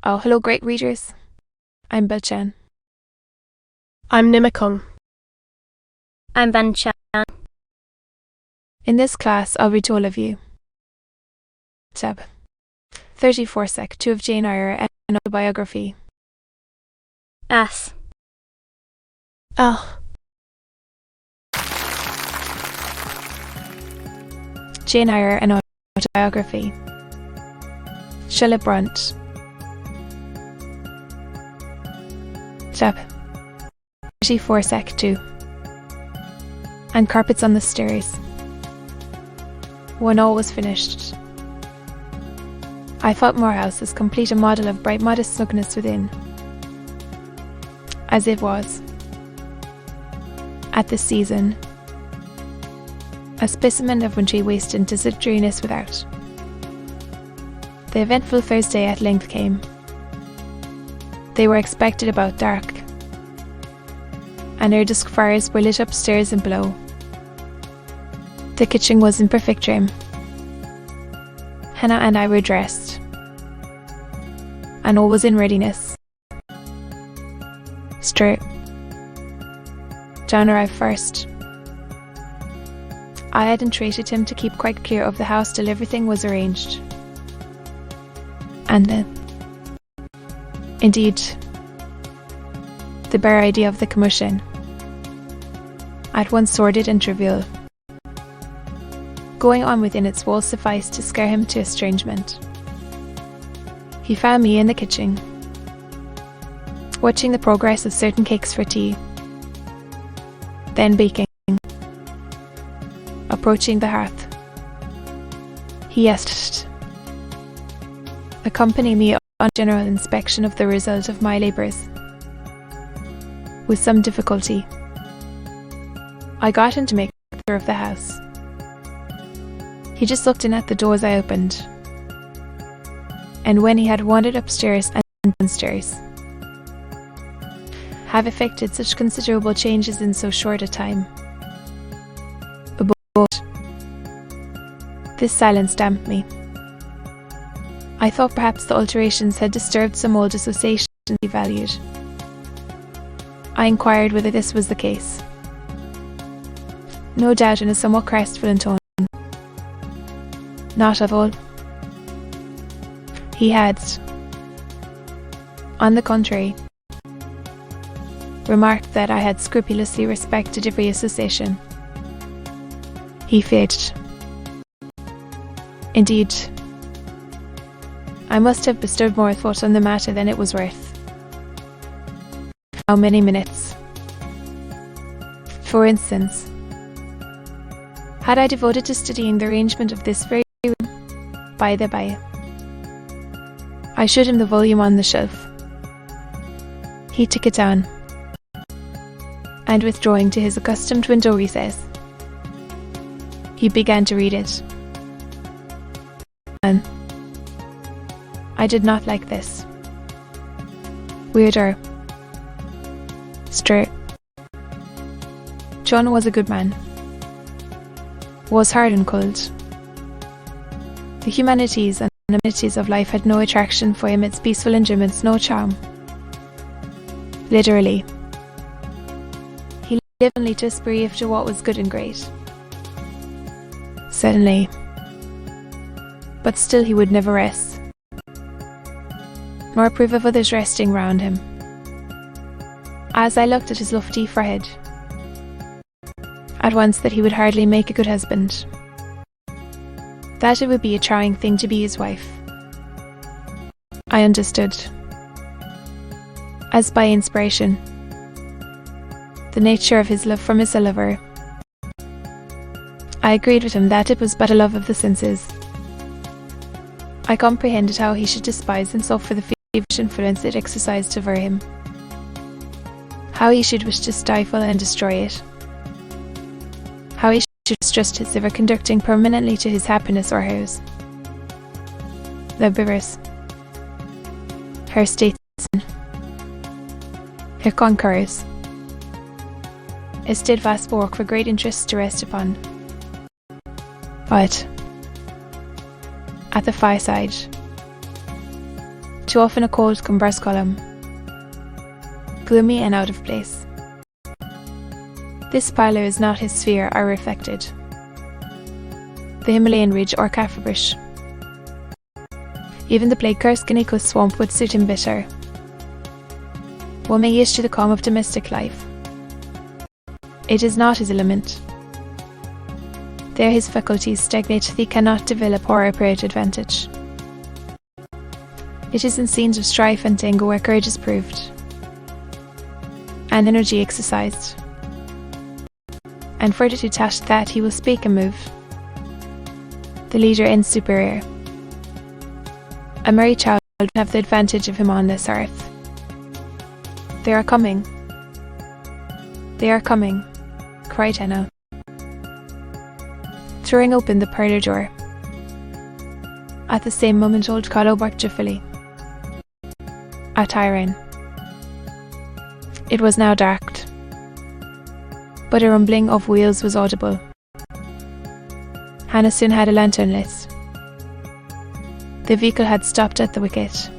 Oh, hello, great readers. I'm Belchan. I'm Nimikung. I'm Van Chan. In this class, I'll read to all of you. Chap. 34 Sec. 2 of Jane Eyre and an Autobiography. S. L. Jane Eyre and Autobiography. Brontë. Chap. 34 Sec. 2. And carpets on the stairs. When all was finished, I thought Morehouse as complete a model of bright modest snugness within, as it was, at this season, a specimen of wintry waste and desultoriness without. The eventful Thursday at length came. They were expected about dark, and our dusk fires were lit upstairs and below. The kitchen was in perfect trim. Hannah and I were dressed, and all was in readiness. Stuart. John arrived first. I had entreated him to keep quite clear of the house till everything was arranged. And then, indeed, the bare idea of the commotion, at once sordid and trivial, going on within its walls sufficed to scare him to estrangement. He found me in the kitchen, watching the progress of certain cakes for tea, then baking. Approaching the hearth, he asked, accompany me on a general inspection of the result of my labours. With some difficulty, I got him to make a tour of the house. He just looked in at the door as I opened, and when he had wandered upstairs and downstairs, have effected such considerable changes in so short a time. But this silence damped me. I thought perhaps the alterations had disturbed some old associations he valued. I inquired whether this was the case. No doubt in a somewhat crestfallen tone. Not at all. He had, on the contrary, remarked that I had scrupulously respected every association. He fidged. Indeed, I must have bestowed more thought on the matter than it was worth. How many minutes? For instance, had I devoted to studying the arrangement of this very room, by the by, I showed him the volume on the shelf. He took it down, and withdrawing to his accustomed window recess, he began to read it. And I did not like this. Weirder. Straight. John was a good man. Was hard and cold. The humanities and amenities of life had no attraction for him, its peaceful enjoyments no charm. Literally, he lived only to aspire after what was good and great. Suddenly, but still he would never rest, nor approve of others resting round him. As I looked at his lofty forehead, at once that he would hardly make a good husband, that it would be a trying thing to be his wife, I understood, as by inspiration, the nature of his love for Miss Oliver. I agreed with him that it was but a love of the senses. I comprehended how he should despise and suffer the feverish influence it exercised over him, how he should wish to stifle and destroy it, how he should distrust its ever conducting permanently to his happiness or hers. The Bivers, her statesmen, her conquerors, a steadfast bulwark for great interests to rest upon. But at the fireside, too often a cold cumbers column, gloomy and out of place. This parlour is not his sphere or reflected. The Himalayan ridge or Caffabrish. Even the plague-cursed Guineacoast swamp would suit him better. One may used to the calm of domestic life. It is not his element. There his faculties stagnate, he cannot develop or operate advantage. It is in scenes of strife and danger where courage is proved, and energy exercised. And further to task that he will speak and move. The leader and superior. A merry child would have the advantage of him on this earth. They are coming. They are coming, cried Hannah, throwing open the parlour door. At the same moment old Carlo barked joyfully at Eyre. It was now dark, but a rumbling of wheels was audible. Hannah soon had a lantern lit. The vehicle had stopped at the wicket.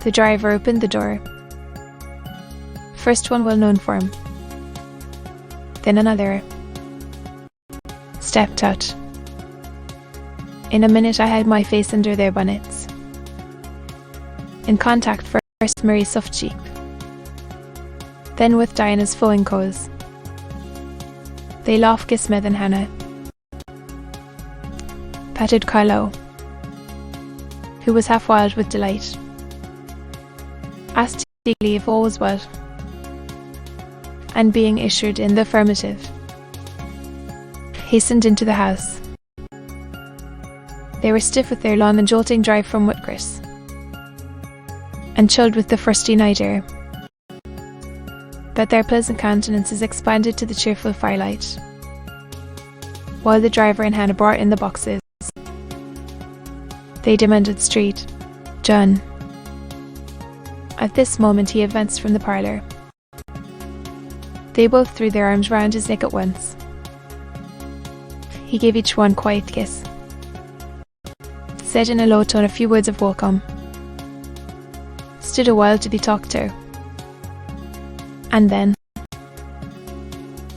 The driver opened the door. First one well known for him, then another stepped out. In a minute I had my face under their bonnets. In contact first Mary's soft cheek, then with Diana's flowing clothes. They laughed Gismeth and Hannah. Patted Carlo, who was half wild with delight. Asked eagerly if all was well, and being assured in the affirmative, hastened into the house. They were stiff with their long and jolting drive from Whitcross, and chilled with the frosty night air, but their pleasant countenances expanded to the cheerful firelight, while the driver and Hannah brought in the boxes. They demanded Street, John. At this moment he advanced from the parlour. They both threw their arms round his neck at once. He gave each one a quiet kiss, said in a low tone a few words of welcome, stood a while to be talked to, and then,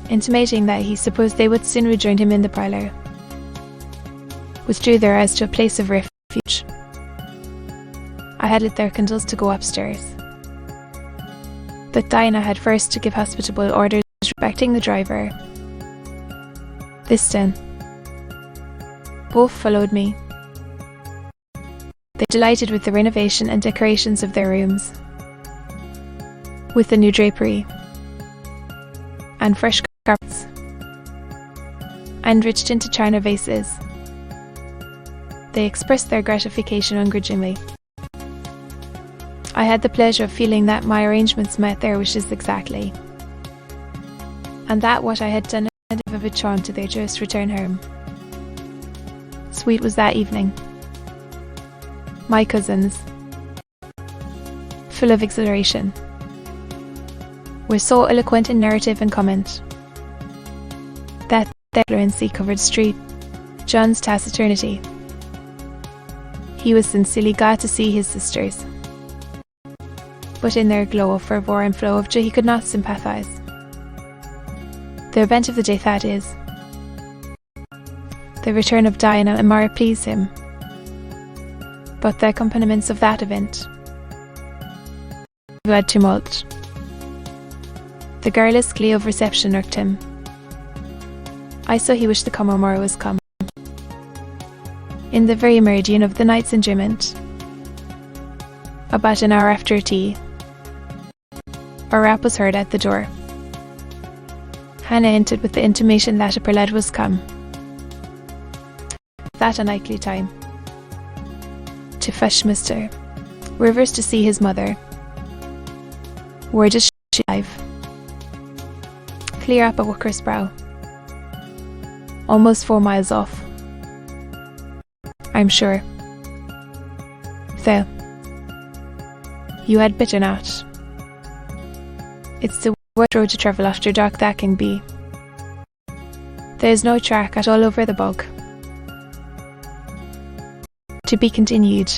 intimating that he supposed they would soon rejoin him in the parlour, withdrew their eyes to a place of refuge. I had lit their candles to go upstairs, but Diana had first to give hospitable orders respecting the driver. This done, both followed me. They delighted with the renovation and decorations of their rooms, with the new drapery and fresh carpets, enriched into china vases. They expressed their gratification ungrudgingly. I had the pleasure of feeling that my arrangements met their wishes exactly, and that what I had done had a vivid charm to their joyous return home. Sweet was that evening. My cousins, full of exhilaration, were so eloquent in narrative and comment that their fluency covered Street, John's taciturnity. He was sincerely glad to see his sisters, but in their glow of fervour and flow of joy he could not sympathise. The event of the day, that is, the return of Diana and Mara, pleased him, but the accompaniments of that event had tumult. The garrulous glee of reception irked him. I saw he wished the comer more was come. In the very meridian of the night's enjoyment, about an hour after tea, a rap was heard at the door. Hannah entered with the intimation that a prelate was come. That unlikely time, to fetch Mr. Rivers to see his mother. Where does she live? Clear up a Whitcross brow, almost 4 miles off, I'm sure. So, you had better not. It's the worst road to travel after dark that can be. There's no track at all over the bog. To be continued.